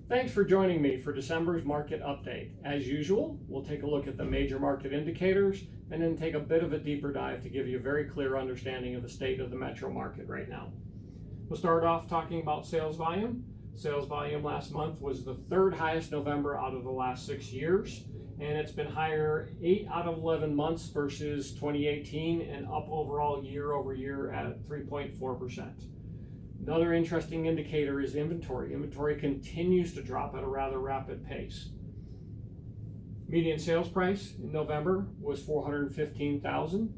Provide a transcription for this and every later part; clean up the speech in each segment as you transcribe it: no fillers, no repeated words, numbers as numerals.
Thanks for joining me for December's market update. As usual, we'll take a look at the major market indicators and then take a bit of a deeper dive to give you a very clear understanding of the state of the metro market right now. We'll start off talking about sales volume. Sales volume last month was the third highest November out of the last 6 years, and it's been higher 8 out of 11 months versus 2018 and up overall year over year at 3.4%. Another interesting indicator is inventory. Inventory continues to drop at a rather rapid pace. Median sales price in November was $415,000.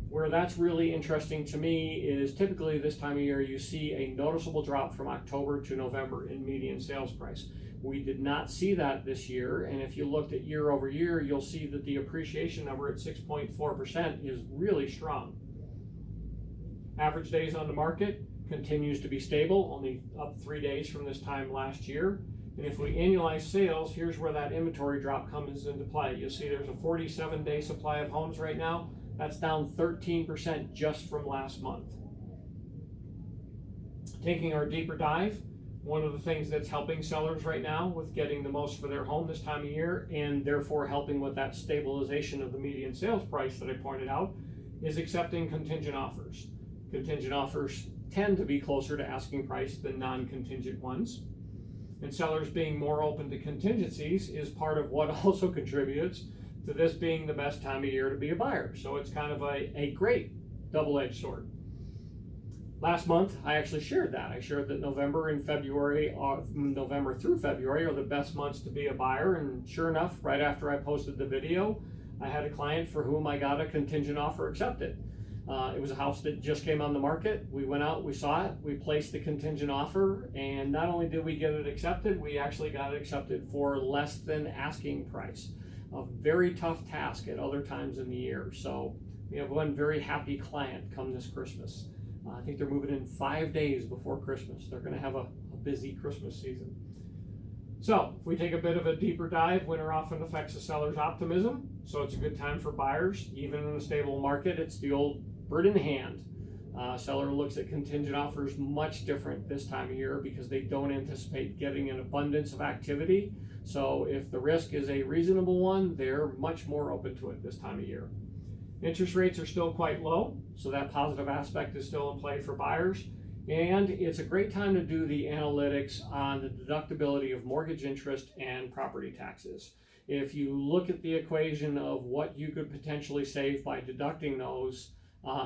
Where that's really interesting to me is typically this time of year you see a noticeable drop from October to November in median sales price. We did not see that this year, and if you looked at year over year, you'll see that the appreciation number at 6.4% is really strong. Average days on the market continues to be stable, only up 3 days from this time last year. And if we annualize sales, here's where that inventory drop comes into play. You'll see there's a 47-day supply of homes right now. That's down 13% just from last month. Taking our deeper dive, one of the things that's helping sellers right now with getting the most for their home this time of year, and therefore helping with that stabilization of the median sales price that I pointed out, is accepting contingent offers. Contingent offers tend to be closer to asking price than non-contingent ones. And sellers being more open to contingencies is part of what also contributes to this being the best time of year to be a buyer. So it's kind of a great double-edged sword. Last month, I actually shared that. I shared that November through February are the best months to be a buyer. And sure enough, right after I posted the video, I had a client for whom I got a contingent offer accepted. It was a house that just came on the market. We went out, we saw it, we placed the contingent offer, and not only did we get it accepted, we actually got it accepted for less than asking price. A very tough task at other times in the year. So we have one very happy client come this Christmas. I think they're moving in 5 days before Christmas. They're going to have a busy Christmas season. So if we take a bit of a deeper dive, winter often affects a seller's optimism. So it's a good time for buyers. Even in a stable market, it's the old bird in hand. Seller looks at contingent offers much different this time of year because they don't anticipate getting an abundance of activity. So if the risk is a reasonable one, they're much more open to it this time of year. Interest rates are still quite low, so that positive aspect is still in play for buyers. And it's a great time to do the analytics on the deductibility of mortgage interest and property taxes. If you look at the equation of what you could potentially save by deducting those,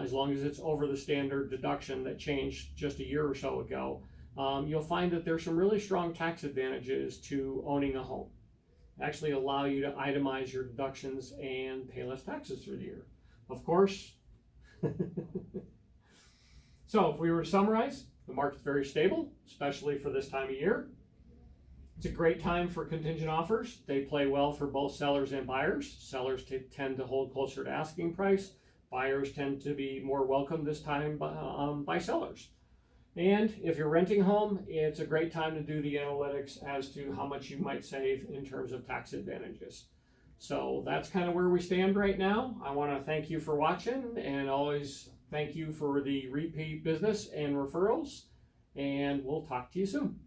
as long as it's over the standard deduction that changed just a year or so ago, you'll find that there's some really strong tax advantages to owning a home. Actually allow you to itemize your deductions and pay less taxes through the year. Of course. So if we were to summarize, the market's very stable, especially for this time of year. It's a great time for contingent offers. They play well for both sellers and buyers. Sellers tend to hold closer to asking price. Buyers tend to be more welcome this time by sellers. And if you're renting a home, it's a great time to do the analytics as to how much you might save in terms of tax advantages. So that's kind of where we stand right now. I want to thank you for watching, and always thank you for the repeat business and referrals, and we'll talk to you soon.